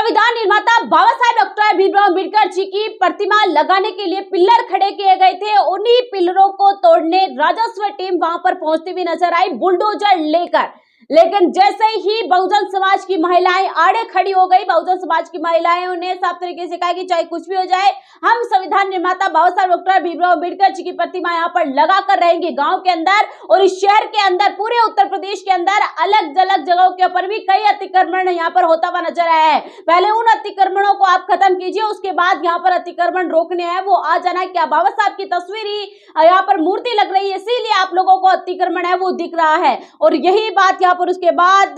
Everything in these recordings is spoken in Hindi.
संविधान निर्माता बाबा साहेब डॉक्टर भीमराव अम्बेडकर जी की प्रतिमा लगाने के लिए पिलर खड़े किए गए थे। उन्हीं पिलरों को तोड़ने राजस्व टीम वहां पर पहुंचती हुई नजर आई बुलडोजर लेकर। लेकिन जैसे ही बहुजन समाज की महिलाएं आड़े खड़ी हो गई, बहुजन समाज की महिलाएं ने साफ तरीके से कहा कि चाहे कुछ भी हो जाए, हम संविधान निर्माता बाबा साहेब डॉक्टर भीमराव अम्बेडकर जी की प्रतिमा यहाँ पर लगा कर रहेंगे। गांव के अंदर और इस शहर के अंदर, पूरे उत्तर प्रदेश के अंदर अलग अलग जगहों के ऊपर भी कई अतिक्रमण यहाँ पर होता हुआ नजर आया है। पहले उन अतिक्रमणों को आप खत्म कीजिए, उसके बाद यहाँ पर अतिक्रमण रोकने हैं वो आ जाना है। क्या बाबा साहब की तस्वीर ही यहाँ पर मूर्ति लग रही है, इसीलिए आप लोगों को अतिक्रमण है वो दिख रहा है। और यही बात यहाँ पर उसके बाद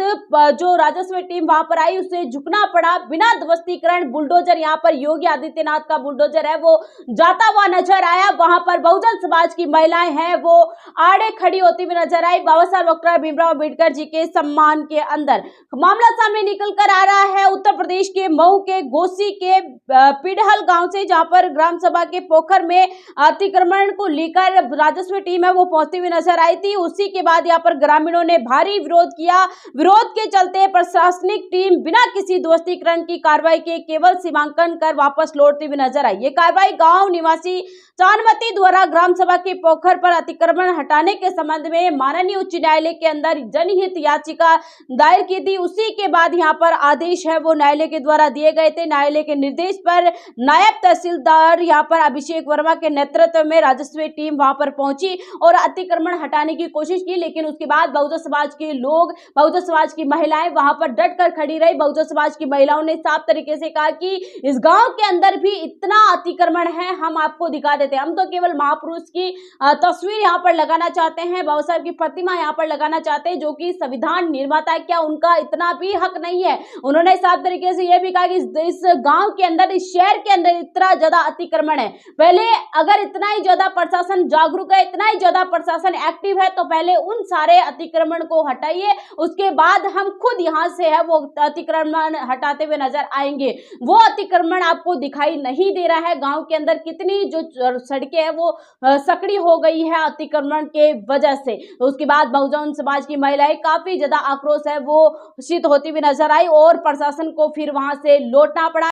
जो राजस्व टीम वहां पर आई उसे झुकना पड़ा। बिना ध्वस्तीकरण बुलडोजर, यहाँ पर योगी आदित्यनाथ का बुलडोजर है वो जाता हुआ नजर आया। वहां पर बहुजन समाज की महिलाएं हैं वो आड़े खड़ी होती हुई नजर आई बाबा साहब डॉक्टर भीमराव अम्बेडकर जी के सम्मान के अंदर। मामला सामने निकल कर आ रहा है उत्तर प्रदेश के मऊ के गोसी के पिडहल गांव से, जहां पर ग्राम सभा के पोखर में अतिक्रमण को लेकर राजस्व टीम है वो पहुंचती हुई नजर आई थी। उसी के बाद यहाँ पर ग्रामीणों ने भारी विरोध किया। विरोध के चलते प्रशासनिक टीम बिना किसी ध्वस्तीकरण की कार्रवाई के केवल सीमांकन कर वापस लौटती हुई नजर आई। ये कार्रवाई गांव निवासी चांदमती द्वारा ग्राम सभा के पोखर पर अतिक्रमण हटाने के संबंध में माननीय उच्च न्यायालय के अंदर जनहित याचिका दायर की थी। उसी के बाद यहाँ पर आदेश है वो न्यायालय के द्वारा दिए गए थे। न्यायालय के निर्देश पर नायब तहसीलदार यहाँ पर अभिषेक वर्मा के नेतृत्व में राजस्व टीम वहां पर पहुंची और अतिक्रमण हटाने की कोशिश की। लेकिन उसके बाद बहुजन समाज के लोग, बहुजन समाज की महिलाएं वहां पर डट कर खड़ी रही। बहुजन समाज की महिलाओं ने साफ तरीके से कहा कि इस गांव के अंदर भी इतना अतिक्रमण है, हम आपको दिखा देते हैं। हम तो केवल महापुरुष की तस्वीर यहाँ पर लगाना चाहते हैं, बाबा साहब की प्रतिमा यहाँ पर लगाना चाहते हैं, जो कि संविधान निर्माता है, क्या उनका इतना भी हक नहीं है? उन्होंने साफ तरीके से यह भी कहा कि इस गांव के अंदर, इस शहर के अंदर इतना ज्यादा अतिक्रमण है। पहले अगर इतना ही ज्यादा प्रशासन जागरूक है, इतना ही ज्यादा प्रशासन एक्टिव है, तो पहले उन सारे अतिक्रमण को हटाइए, उसके बाद हम खुद यहाँ से है वो अतिक्रमण हटाते हुए नजर आएंगे। वो अतिक्रमण आपको दिखाई नहीं दे रहा है। गांव के अंदर कितनी जो सड़कें हैं वो सकड़ी हो गई है अतिक्रमण के वजह से। तो उसके बाद बहुजन समाज की महिलाएं काफी ज्यादा आक्रोश है वो शीत होती हुई नजर आई और प्रशासन को फिर वहां से लौटना पड़ा।